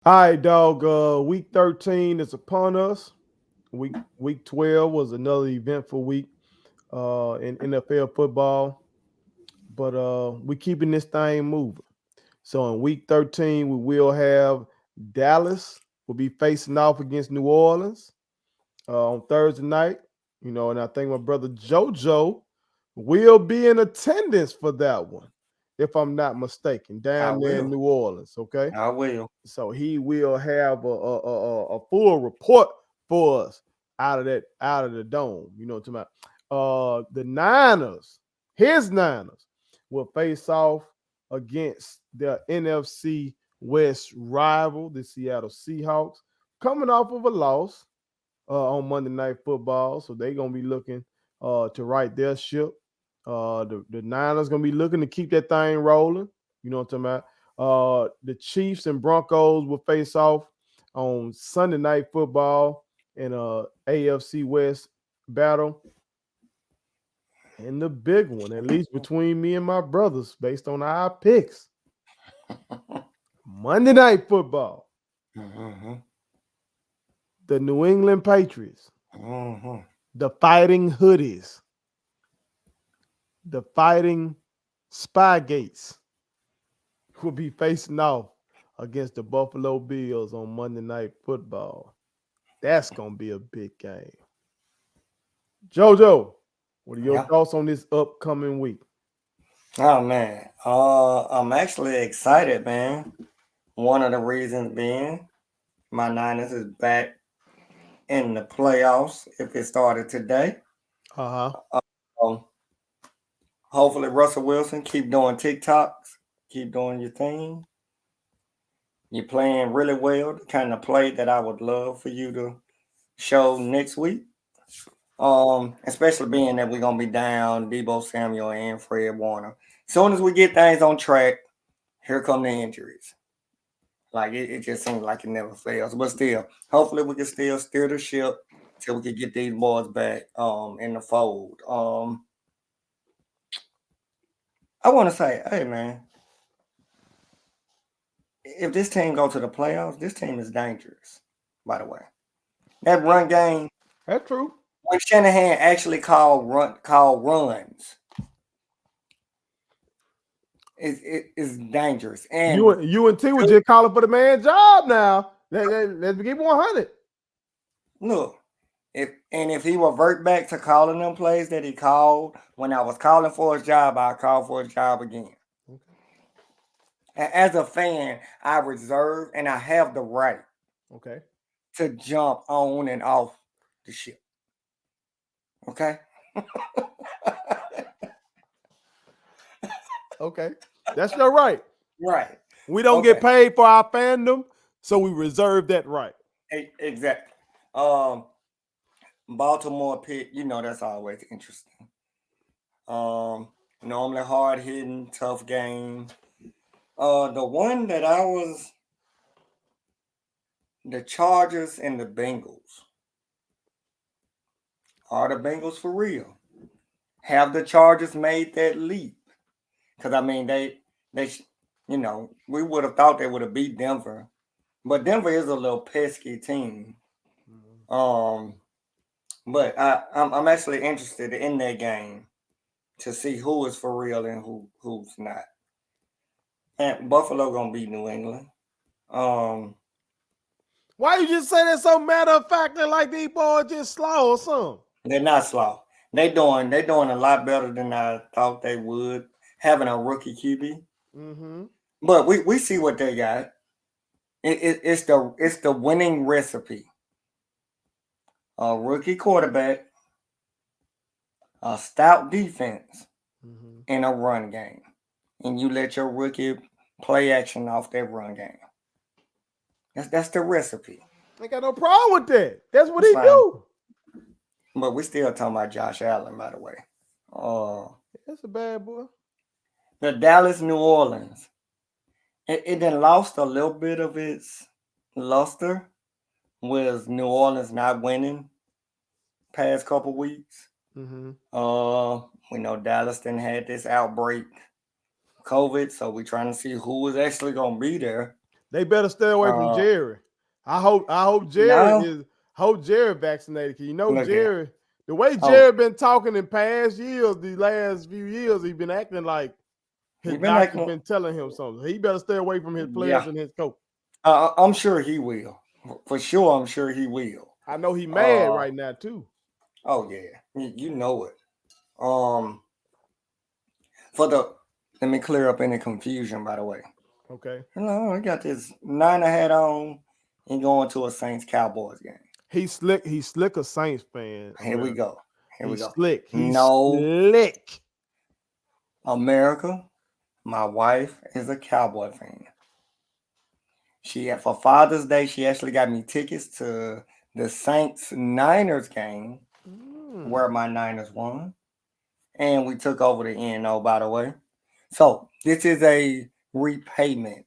All right, dog. Week 13 is upon us. Week 12 was another eventful week in NFL football, but we keeping this thing moving. So in week 13, we will have Dallas will be facing off against New Orleans on Thursday night. And I think my brother JoJo will be in attendance for that one, if I'm not mistaken, I down there in will. New Orleans. Okay. I will. So he will have a full report for us out of the dome. You know what I'm talking about? The Niners, his Niners, will face off against their NFC West rival, the Seattle Seahawks, coming off of a loss on Monday Night Football. So they're gonna be looking to right their ship. The Niners gonna be looking to keep that thing rolling. You know what I'm talking about? The Chiefs and Broncos will face off on Sunday Night Football in a AFC West battle. And the big one, at least between me and my brothers, based on our picks, Monday Night Football, Mm-hmm. the New England Patriots, Mm-hmm. the Fighting Hoodies, the Fighting Spygates will be facing off against the Buffalo Bills on Monday Night Football. That's gonna be a big game. Jojo, what are your Yeah. thoughts on this upcoming week? Oh man. I'm actually excited, man. One of the reasons being my Niners is back in the playoffs if it started today. Uh huh. Um, Hopefully Russell Wilson keep doing TikToks, keep doing your thing. You're playing really well, the kind of play that I would love for you to show next week. Especially being that we're gonna be down Debo Samuel and Fred Warner. Soon as we get things on track, here come the injuries. Like it just seems like it never fails. But still, hopefully we can still steer the ship till we can get these boys back in the fold. I wanna say, hey man, if this team go to the playoffs, this team is dangerous, by the way. That run game, That's true. when Shanahan actually called runs, is dangerous. And You and T was just calling for the man's job now. Let's keep 100. look, if he revert back to calling them plays that he called when I was calling for his job, I call for his job again. As a fan, I reserve and I have the right Okay. to jump on and off the ship. Okay? Okay. That's your right. Right. We don't get Okay. paid for our fandom, so we reserve that right. Exactly. Um, Baltimore pick, that's always interesting. Um, Normally hard hitting, tough game. The one that I was the Chargers and the Bengals. Are the Bengals for real? Have the Chargers made that leap? Because I mean, they, we would have thought they would have beat Denver, but Denver is a little pesky team. Um, but I'm actually interested in that game to see who is for real and who's not. And Buffalo gonna beat New England. Um, Why you just say that so matter of fact like these boys just slow or something? they're not slow. They doing a lot better than I thought they would. Having a rookie QB, Mm-hmm. but we see what they got. It's the winning recipe. A rookie quarterback, a stout defense, Mm-hmm. and a run game, and you let your rookie play action off that run game. That's the recipe. Ain't got no problem with that. That's what That's he fine. do. But we still talking about Josh Allen, by the way. Uh, That's a bad boy. the Dallas New Orleans. It then lost a little bit of its luster with New Orleans not winning past couple weeks. Mm-hmm. Uh, we know Dallas then had this outbreak, COVID, so we're trying to see who is actually gonna be there. They better stay away from Jerry. I hope Jerry vaccinated. Cause you know Jerry, the way Jerry been talking in past years, the last few years, he been acting like his doctor's been telling him something. He better stay away from his players and his coach. I'm sure he will. For sure, I'm sure he will. I know he mad right now too. Oh yeah, you know it. Let me clear up any confusion, by the way. Okay. I got this Niner hat on and going to a Saints Cowboys game. He's slick a Saints fan. Here we go. He's slick. He's slick. America, my wife is a Cowboy fan. For Father's Day, she actually got me tickets to the Saints Niners game where my Niners won. And we took over the NO, by the way. So this is a repayment.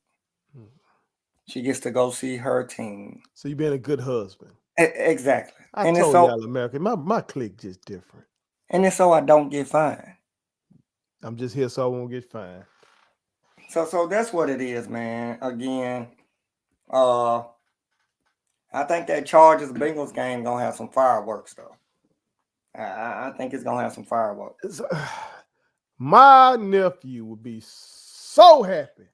She gets to go see her team. So you've been a good husband. Exactly. I told y'all, America, my clique just different. And it's so I don't get fined. I'm just here so I won't get fined. So that's what it is, man. Again, I think that Chargers Bengals game gonna have some fireworks though. I think it's gonna have some fireworks. My nephew would be so happy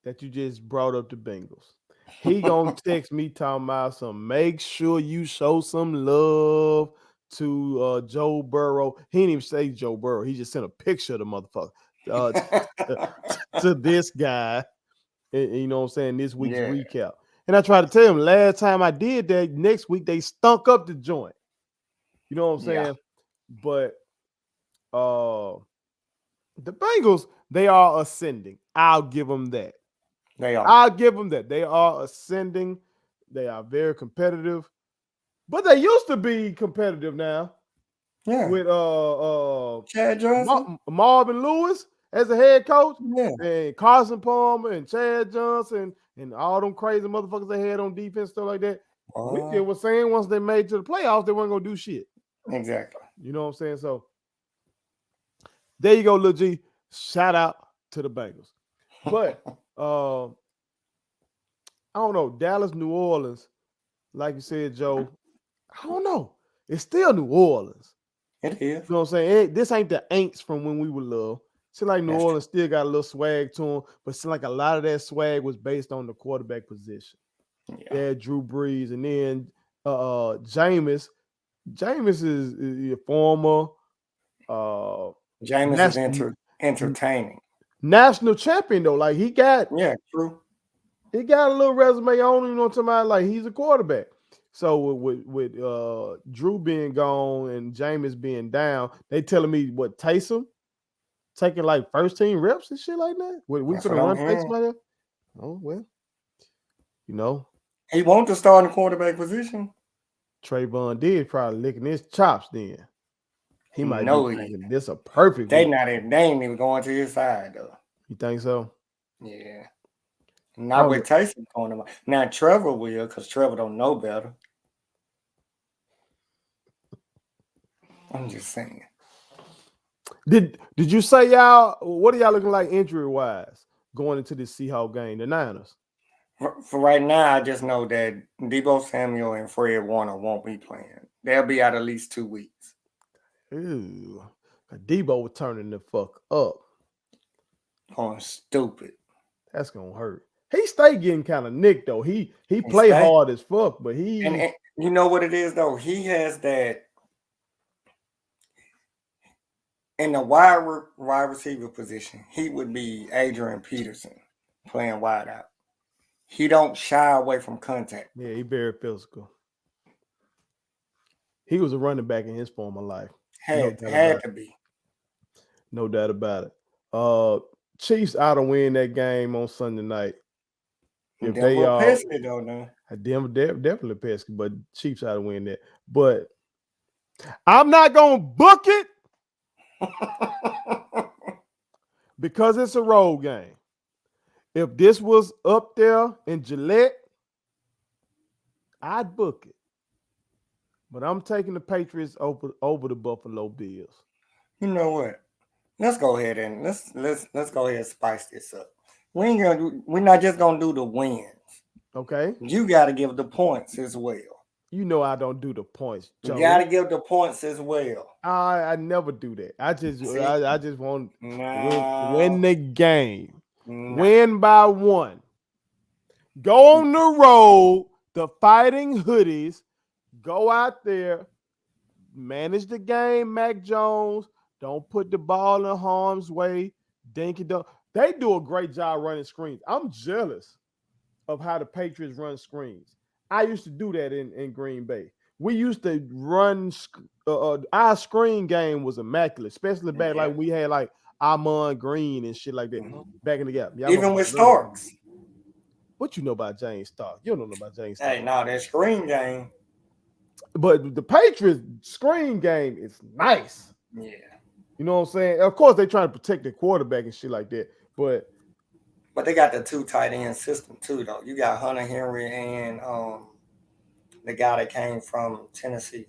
that you just brought up the Bengals. He gonna text me talking about some. Make sure you show some love to Joe Burrow. He didn't even say Joe Burrow. He just sent a picture of the motherfucker to this guy. And, you know what I'm saying? This week's recap. And I tried to tell him last time I did that, next week they stunk up the joint. You know what I'm saying? But the Bengals, they are ascending. I'll give them that. They are. I'll give them that. They are ascending. They are very competitive. But they used to be competitive now. Yeah. With Chad Johnson, Marvin Lewis as a head coach, and Carson Palmer and Chad Johnson and all them crazy motherfuckers they had on defense, stuff like that. We just was saying once they made to the playoffs, they weren't gonna do shit. Exactly. You know what I'm saying? So there you go, Lil G. Shout out to the Bengals. But I don't know, Dallas, New Orleans, like you said, Joe. I don't know. It's still New Orleans. It is. You know what I'm saying? This ain't the Aints from when we were little. Seems like New Orleans still got a little swag to them, but seems like a lot of that swag was based on the quarterback position. Yeah, Drew Brees, and then Jameis. Jameis is a former Jameis is entertaining. National champion though. Like he got true. He got a little resume on him, you know what I'm talking about? Like he's a quarterback. So with Drew being gone and Jameis being down, they telling me what Taysom taking like first team reps and shit like that. We could run Taysom like that. Oh well, you know he wants to start in the quarterback position. Trayvon did probably licking his chops. Then he might be thinking this a perfect. They ain't even going to his side though. You think so? Yeah. Not with Taysom on him. Now Trevor will, because Trevor don't know better. I'm just saying. Did you say y'all? What are y'all looking like injury wise going into this Seahawks game? The Niners. For right now, I just know that Deebo Samuel and Fred Warner won't be playing. They'll be out at least 2 weeks. Ooh, Deebo was turning the fuck up. Going stupid. That's gonna hurt. He stay getting kind of nicked though. He play hard as fuck, but and you know what it is though. He has that in the wide receiver position. He would be Adrian Peterson playing wide out. He don't shy away from contact. Yeah, he very physical. He was a running back in his former life. Had to be. No doubt about it. Chiefs ought to win that game on Sunday night. If Denver they are pesky though, now. Denver definitely pesky, but Chiefs ought to win that. But I'm not gonna book it because it's a road game. If this was up there in Gillette, I'd book it. But I'm taking the Patriots over the Buffalo Bills. You know what? Let's go ahead and let's go ahead and spice this up. We're not just gonna do the wins. Okay. You got to give the points as well. You know I don't do the points, Joe. You got to give the points as well. I never do that. I just want to win the game. Win by 1. Go on the road, the Fighting Hoodies. Go out there, manage the game, Mac Jones. Don't put the ball in harm's way. Dinky dunk. They do a great job running screens. I'm jealous of how the Patriots run screens. I used to do that in Green Bay. We used to run our screen game was immaculate, especially back like we had like Amon Green and shit like that back in the gap. Even with Starks. What you know about James Stark? You don't know about James Stark. Hey, no, that screen game. But the Patriots screen game is nice. Yeah. You know what I'm saying? Of course, they try to protect their quarterback and shit like that. But they got the 2 tight end system too, though. You got Hunter Henry and the guy that came from Tennessee.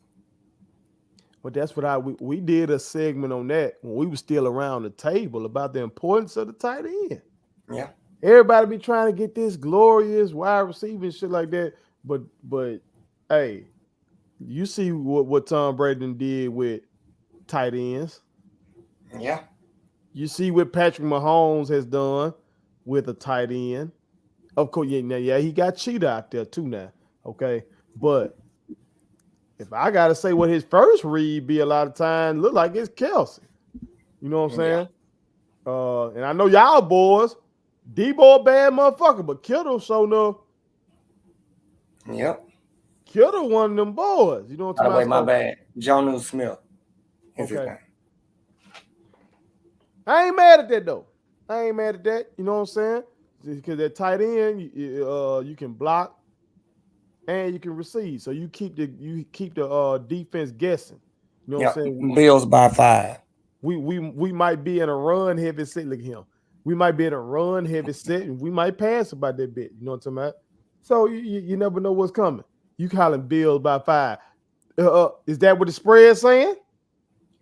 Well, that's what we did a segment on that when we were still around the table about the importance of the tight end. Yeah. Everybody be trying to get this glorious wide receiver and shit like that. But hey, you see what Tom Brady did with tight ends. Yeah. You see what Patrick Mahomes has done with a tight end. Of course, yeah, he got Cheetah out there too now. Okay. But if I gotta say what his first read be a lot of times, look like it's Kelsey. You know what I'm saying? Yeah. And I know y'all boys, Debo a bad motherfucker, but Kittle showed up. Yep. Kittle one of them boys. You know what I'm saying? By the way, my bad. Jonnu Smith. Okay. I ain't mad at that though. I ain't mad at that. You know what I'm saying? Because that tight end, you can block and you can receive. So you keep the defense guessing. You know what I'm saying? Bills by 5. We might be in a run heavy set. Look at him. We might be in a run heavy set, and we might pass about that bit. You know what I'm talking about? So you never know what's coming. You calling Bills by 5. Is that what the spread is saying?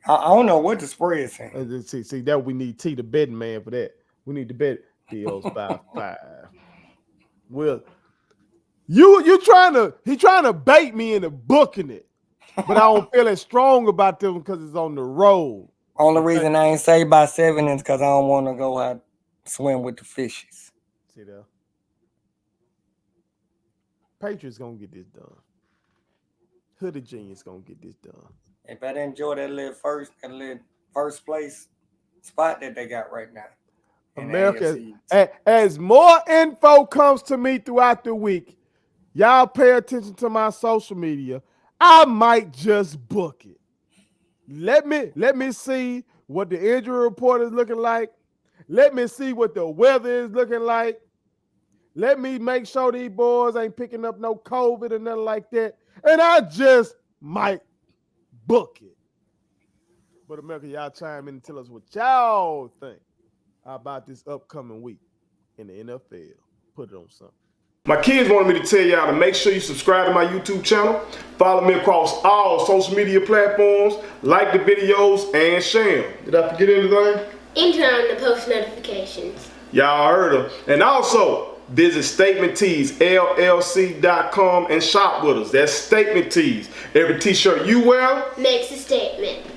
I don't know what the spread is saying. See that we need T, the betting man, for that. We need to bet Bills by 5. Well, he trying to bait me into booking it, but I don't feel as strong about them because it's on the road. Only reason I ain't say by 7 is because I don't want to go out swim with the fishes. See that? Patriots gonna get this done. Hoodie Genius gonna get this done. If I enjoy that little first place spot that they got right now. America, as more info comes to me throughout the week, y'all pay attention to my social media. I might just book it. Let me see what the injury report is looking like. Let me see what the weather is looking like. Let me make sure these boys ain't picking up no COVID or nothing like that. And I just might book it. But America, y'all chime in and tell us what y'all think about this upcoming week in the NFL. Put it on something. My kids wanted me to tell y'all to make sure you subscribe to my YouTube channel, follow me across all social media platforms, like the videos, and share them. Did I forget anything? And turn on the post notifications. Y'all heard them. And also, visit Statement Tees, LLC.com and shop with us. That's Statement Tees. Every t-shirt you wear makes a statement.